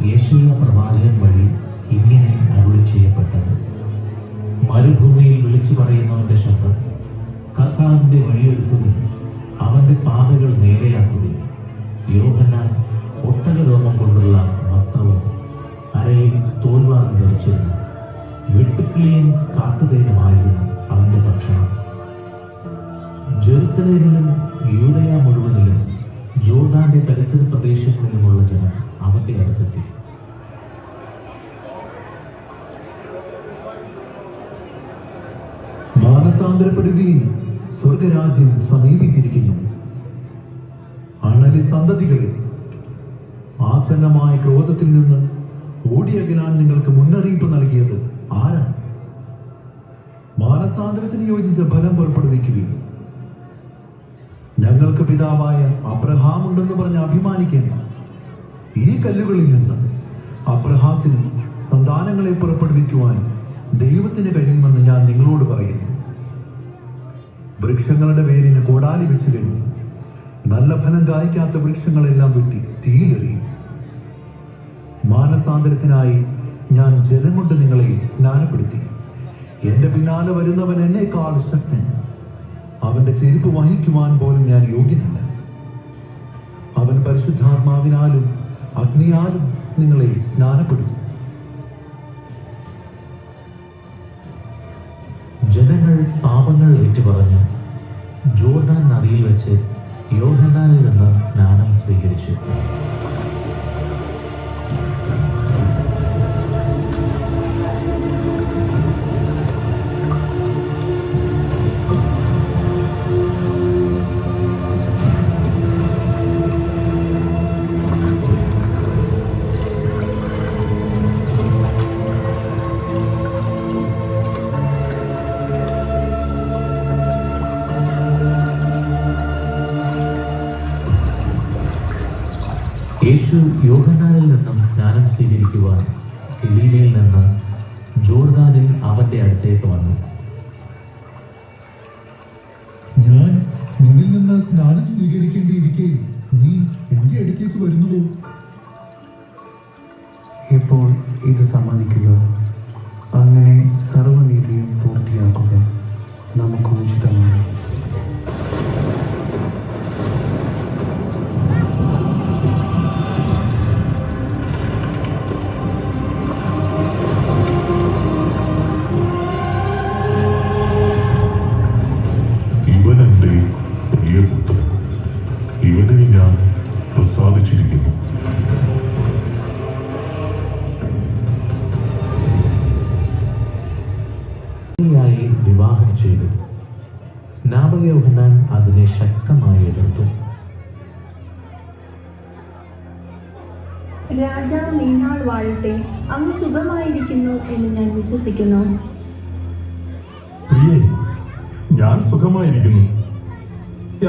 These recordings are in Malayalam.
യെശയ്യാ പ്രവാചകൻ വഴി ഇങ്ങനെ അരുളി ചെയ്യപ്പെട്ടത്: മരുഭൂമിയിൽ വിളിച്ചു പറയുന്നവന്റെ ശബ്ദം, കർത്താവിന്റെ വഴിയൊരുക്കുവിൻ, അവന്റെ പാതകൾ നേരെയാക്കുവിൻ. യോഹന്നാൻ ഒട്ടകരോമം കൊണ്ടുള്ള വസ്ത്രവും അരയിൽ തോൽവാറും ധരിച്ചിരുന്നു. വെട്ടുക്കിളിയും കാട്ടുതേനുമായിരുന്നു അവന്റെ ഭക്ഷണം. ജെറുസലേമിലും യൂദയ മുഴുവനിലും ജോർദാന്റെ പരിസര പ്രദേശങ്ങളിലുമുള്ള ജനം അവന്റെ അടുത്തെത്തി. മാനസാന്തരപ്പെടുകയും, സ്വർഗരാജ്യം സമീപിച്ചിരിക്കുന്നു. അണലി സന്തതികളെ, ആസന്നമായ ക്രോധത്തിൽ നിന്ന് ഓടിയകലാൻ നിങ്ങൾക്ക് മുന്നറിയിപ്പ് നൽകിയത് ആരാണ്? മാനസാന്തരത്തിന് യോജിച്ച ഫലം പുറപ്പെടുവിക്കുകയും, ഞങ്ങൾക്ക് പിതാവായ അബ്രഹാം ഉണ്ടെന്ന് പറഞ്ഞ് അഭിമാനിക്കേണ്ട. ഈ കല്ലുകളിൽ നിന്ന് അബ്രഹാത്തിന് സന്താനങ്ങളെ പുറപ്പെടുവിക്കുവാൻ ദൈവത്തിന് കഴിയുമെന്ന് ഞാൻ നിങ്ങളോട് പറയുന്നു. വൃക്ഷങ്ങളുടെ വേരിന് കോടാലി വെച്ച് കഴിഞ്ഞു. നല്ല ഫലം കായ്ക്കാത്ത വൃക്ഷങ്ങളെല്ലാം വെട്ടി തീയിലെറിയും. മാനസാന്തരത്തിനായി ഞാൻ ജലം കൊണ്ട് നിങ്ങളെ സ്നാനപ്പെടുത്തി. എന്റെ പിന്നാലെ വരുന്നവൻ എന്നേക്കാൾ ശക്തൻ. അവന്റെ ചെരുപ്പ് വഹിക്കുവാൻ പോലും ഞാൻ യോഗ്യനല്ല. അവൻ പരിശുദ്ധാത്മാവിനാലും അഗ്നിയാലും നിങ്ങളെ സ്നാനപ്പെടുത്തും. ജനങ്ങൾ പാപങ്ങൾ ഏറ്റുപറഞ്ഞ് ജോർദാൻ നദിയിൽ വെച്ച് യോഹന്നാനിൽ നിന്ന് സ്നാനം സ്വീകരിച്ചു. യേശു യോഹന്നാനിൽ നിന്നും സ്നാനം സ്വീകരിക്കുവാൻ ഗലീലയിൽ നിന്ന് ജോർദാനിൽ അവന്റെ അടുത്തേക്ക് വന്നു. ഞാൻ നിന്നിൽ നിന്ന് സ്നാനം സ്വീകരിക്കേണ്ടിയിരിക്കെ നീ എന്റെ അടുത്തേക്ക് വരുന്നുവോ? ഇപ്പോൾ ഇത് സമ്മതിക്കുക, അങ്ങനെ സർവ്വനീതിയും പൂർത്തിയാക്കുക നമുക്ക് ഉചിതമാണ്. ഇവനിൽ ഞാൻ പ്രസാദിച്ചിരിക്കുന്നു. വിവാഹം ചെയ്തു. സ്നാപക യോഹന്നാൻ അതിനെ ശക്തമായി എതിർത്തു. രാജാവ് നീനാൾ വാഴട്ടെ. അങ്ങ് സുഖമായിരിക്കുന്നു എന്ന് ഞാൻ വിശ്വസിക്കുന്നു. പ്രിയേ, ഞാൻ സുഖമായിരിക്കുന്നു.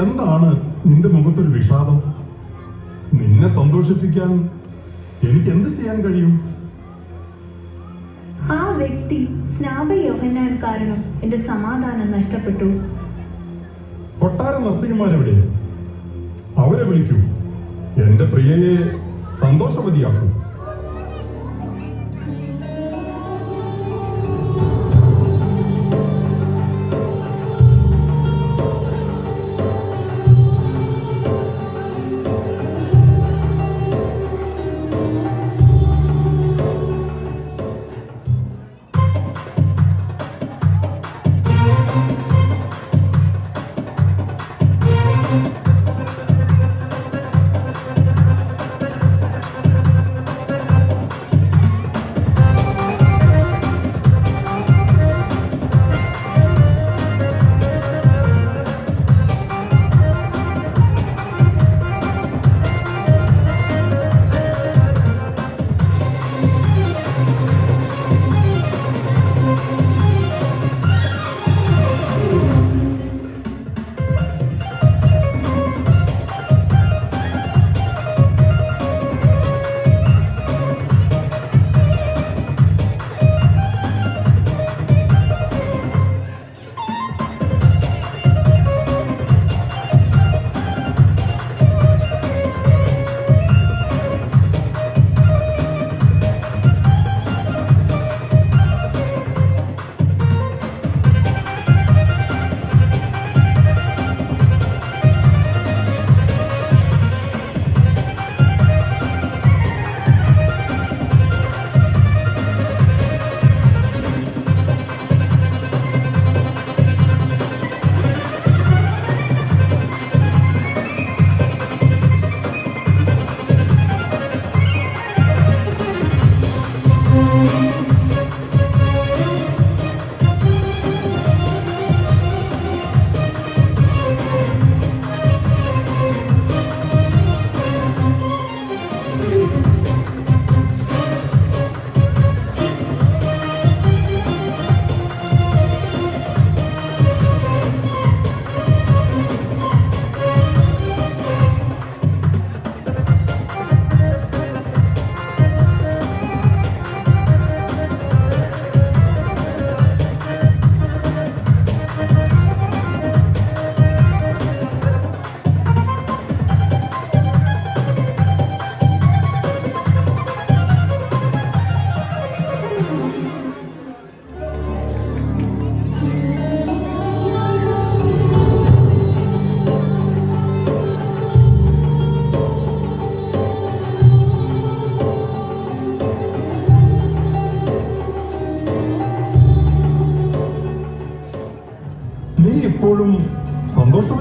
എന്താണ് നിന്റെ മുഖത്തൊരു വിഷാദം? നിന്നെ സന്തോഷിപ്പിക്കാൻ എനിക്ക് എന്ത് ചെയ്യാൻ കഴിയും? ആ വ്യക്തി സ്നാപക യോഹന്നാൻ കാരണം എന്റെ സമാധാനം നഷ്ടപ്പെട്ടു. കൊട്ടാര നർത്തകിമാരെവിടെ? അവരെ വിളിക്കൂ. എന്റെ പ്രിയയെ സന്തോഷവതിയാക്കൂ.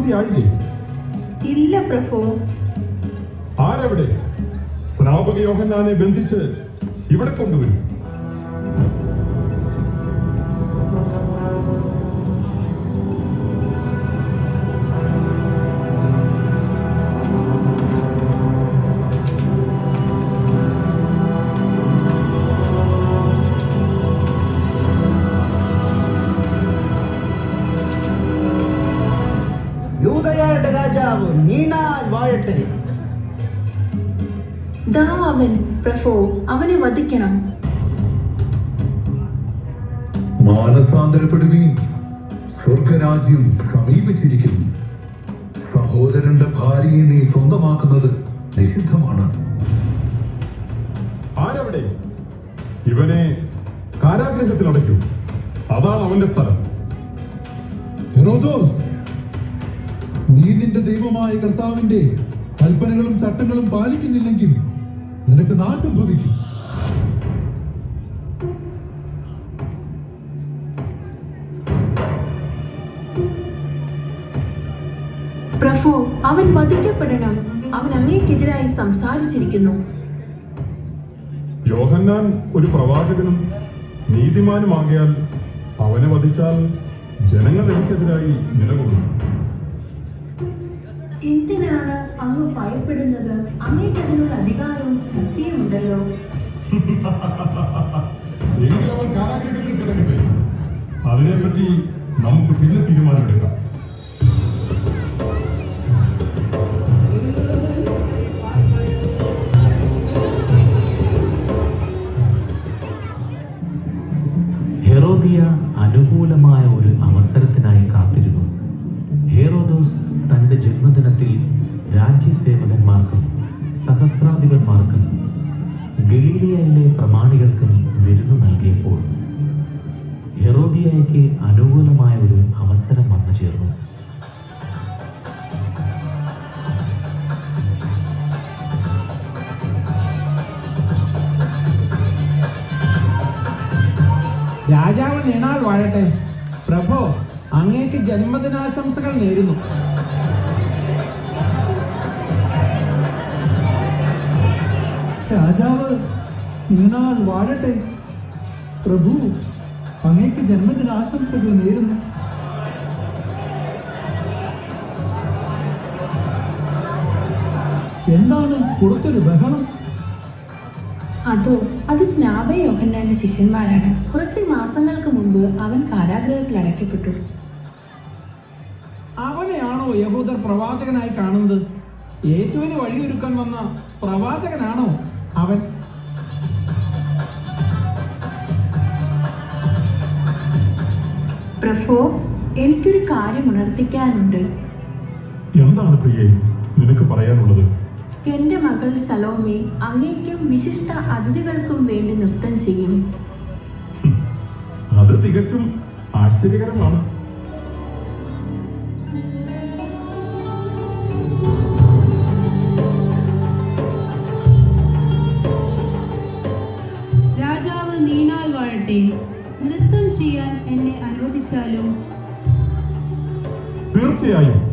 പൂർത്തിയായില്ലേ? ഇല്ല പ്രഭു. ആരെവിടെ? സ്നാപക യോഹന്നാനെ ബന്ധിച്ച് ഇവിടെ കൊണ്ടുവരും. യൂദയായുടെ രാജാവ് നീണാൽ വാഴട്ടെ. ദാ അവൻ പ്രഭു, അവനെ വധിക്കണം. മാനസാന്തരപ്പെടുവീൻ, സ്വർഗരാജ്യം സമീപിച്ചിരിക്കുന്നു. സഹോദരന്റെ ഭാര്യയെ നീ സ്വന്തമാക്കുന്നത് നിഷിദ്ധമാണ്. ആരവിടെ? ഇവനെ കാരാഗ്രഹത്തിൽ അടയ്ക്കൂ. അതാണ് അവന്റെ സ്ഥലം. ഹെരോദോസ്, നീ നിന്റെ ദൈവമായ കർത്താവിന്റെ കൽപ്പനകളും ചട്ടങ്ങളും പാലിക്കുന്നില്ലെങ്കിൽ നിനക്ക് നാശം ഭവിക്കും. പ്രഭു, അവൻ വധിക്കപ്പെടണം. അവൻ അങ്ങേക്കെതിരായി സംസാരിച്ചിരിക്കുന്നു. യോഹന്നാൻ ഒരു പ്രവാചകനും നീതിമാനുമാകിയാൽ അവനെ വധിച്ചാൽ ജനങ്ങൾ എനിക്കെതിരായി നിലകൊള്ളും. എന്തിനാണ് അങ്ങ് ഭയപ്പെടുന്നത്? അങ്ങേക്ക് അതിനുള്ള അധികാരവും ശക്തിയും ഉണ്ടല്ലോ. എങ്കിൽ അവൻ കാരാഗ്രഹത്തിൽ കിടക്കട്ടെ. അതിനെപ്പറ്റി നമുക്ക് പിന്നെ തീരുമാനമെടുക്കാം. ഹെറോദിയ അനുകൂലമായ ഒരു അവസരത്തിനായി കാത്തിരുന്നു. ഹെറോദോസ് തന്റെ ജന്മദിനത്തിൽ രാജ്യസേവകന്മാർക്കും സഹസ്രാധിപന്മാർക്കും ഗലീലിയയിലെ പ്രമാണികൾക്കും വിരുന്നു നൽകിയപ്പോൾ ഹെറോദിയയ്ക്ക് അനുകൂലമായ ഒരു അവസരം വന്നു ചേർന്നു. രാജാവ് നീണാൾ വാഴട്ടെ. പ്രഭോ, അങ്ങേക്ക് ജന്മദിനാശംസകൾ നേരുന്നു. രാജാവ് നീണാൾ വാഴട്ടെ. പ്രഭു, അങ്ങേക്ക് ജന്മദിനാശംസകൾ നേരുന്നു. എന്താണ് പുറത്തൊരു ബഹളം? അത് സ്നാപക യോഹന്നാന്റെ ശിഷ്യന്മാരാണ്. കുറച്ച് മാസങ്ങൾക്ക് മുമ്പ് അവൻ കാരാഗ്രഹത്തിൽ അടയ്ക്കപ്പെട്ടു. അവനെയാണോ യഹൂദർ പ്രവാചകനായി കാണുന്നത്? യേശുവിന് വഴിയൊരുക്കാൻ വന്ന പ്രവാചകനാണോ അവൻ? പ്രഭു, എനിക്കൊരു കാര്യം ഉണർത്തിക്കാനുണ്ട്. എന്താണ് പ്രിയേ നിനക്ക് പറയാനുള്ളത്? എന്റെ മകൾ സലോമി അങ്ങേക്കും വിശിഷ്ട അതിഥികൾക്കും വേണ്ടി നൃത്തം ചെയ്യും. അത് തികച്ചും ആശ്ചര്യകരമാണ്. രാജാവ് നീണാൽ വാഴട്ടെ. നൃത്തം ചെയ്യാൻ എന്നെ അനുവദിച്ചാലും. തീർച്ചയായും